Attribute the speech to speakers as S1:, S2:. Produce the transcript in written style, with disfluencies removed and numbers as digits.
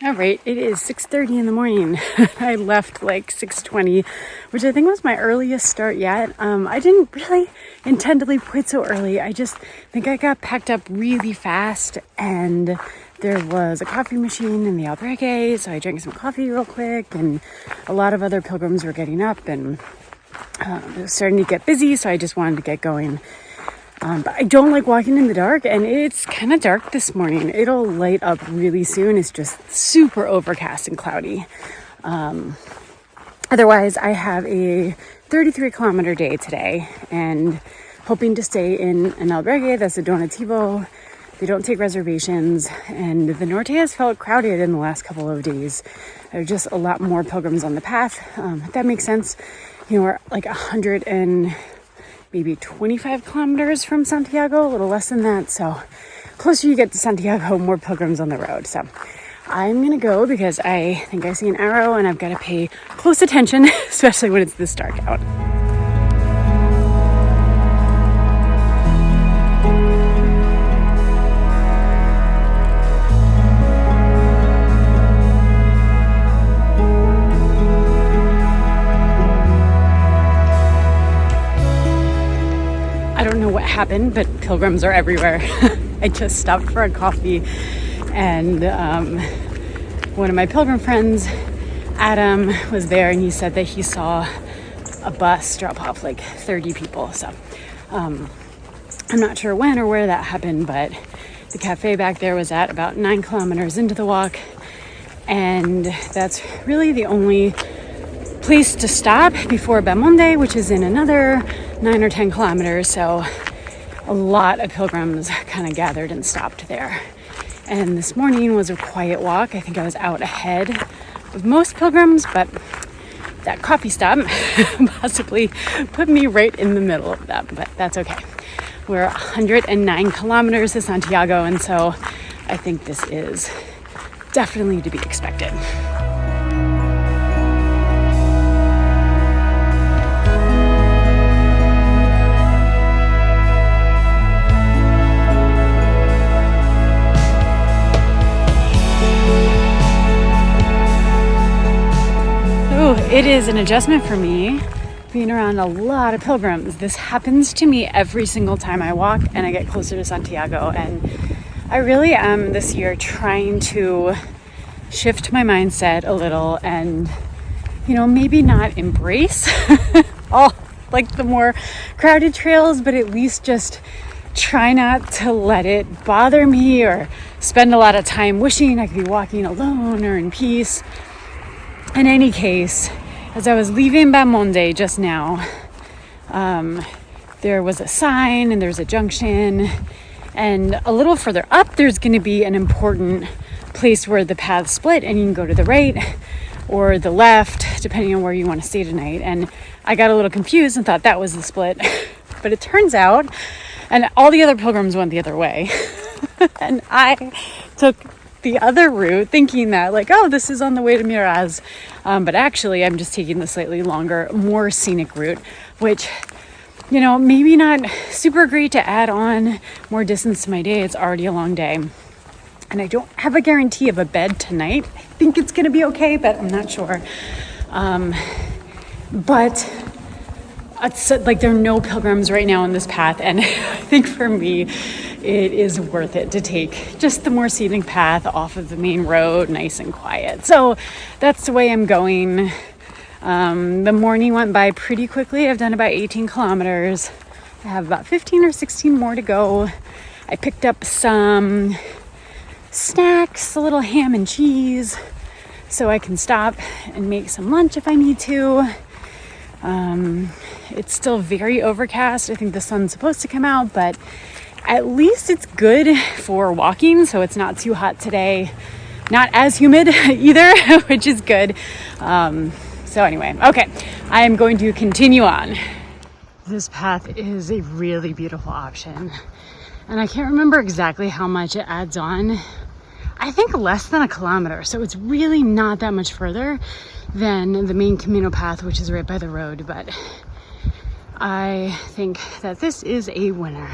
S1: All right, it is 6:30 in the morning. I left like 6:20, which I think was my earliest start yet. I didn't really intend to leave quite so early. I just think I got packed up really fast, and there was a coffee machine in the albergue, so I drank some coffee real quick, and a lot of other pilgrims were getting up, and it was starting to get busy, so I just wanted to get going. But I don't like walking in the dark, and it's kind of dark this morning. It'll light up really soon. It's just super overcast and cloudy. Otherwise, I have a 33-kilometer day today, and hoping to stay in an albergue that's a donativo. They don't take reservations, and the Norte has felt crowded in the last couple of days. There are just a lot more pilgrims on the path. If that makes sense. You know, we're like 100 and maybe 25 kilometers from Santiago, a little less than that. So closer you get to Santiago, more pilgrims on the road. So I'm going to go because I think I see an arrow and I've got to pay close attention, especially when it's this dark out. Happened, but pilgrims are everywhere. I just stopped for a coffee, and one of my pilgrim friends, Adam, was there, and he said that he saw a bus drop off like 30 people. So I'm not sure when or where that happened, but the cafe back there was at about 9 kilometers into the walk, and that's really the only place to stop before Belmonte, which is in another 9 or 10 kilometers. So a lot of pilgrims kind of gathered and stopped there. And this morning was a quiet walk. I think I was out ahead of most pilgrims, but that coffee stop possibly put me right in the middle of them, but that's okay. We're 109 kilometers to Santiago, and so I think this is definitely to be expected. It is an adjustment for me being around a lot of pilgrims. This happens to me every single time I walk and I get closer to Santiago, and I really am this year trying to shift my mindset a little and, you know, maybe not embrace all like the more crowded trails, but at least just try not to let it bother me or spend a lot of time wishing I could be walking alone or in peace. In any case, as I was leaving Belmonte just now, there was a sign and there's a junction, and a little further up there's going to be an important place where the paths split, and you can go to the right or the left depending on where you want to stay tonight. And I got a little confused and thought that was the split, but it turns out, and all the other pilgrims went the other way, and I took the other route thinking that like, oh, this is on the way to Miraz, but actually I'm just taking the slightly longer, more scenic route, which, you know, maybe not super great to add on more distance to my day. It's already a long day, and I don't have a guarantee of a bed tonight. I think it's gonna be okay, but I'm not sure. But it's like there are no pilgrims right now on this path, and I think for me it is worth it to take just the more scenic path off of the main road, nice and quiet. So that's the way I'm going. The morning went by pretty quickly. I've done about 18 kilometers. I have about 15 or 16 more to go. I picked up some snacks, a little ham and cheese, so I can stop and make some lunch if I need to. It's still very overcast. I think the sun's supposed to come out, but at least it's good for walking, so it's not too hot today. Not as humid either, which is good. So anyway, okay, I am going to continue on. This path is a really beautiful option, and I can't remember exactly how much it adds on. I think less than a kilometer, so it's really not that much further than the main Camino path, which is right by the road, but I think that this is a winner.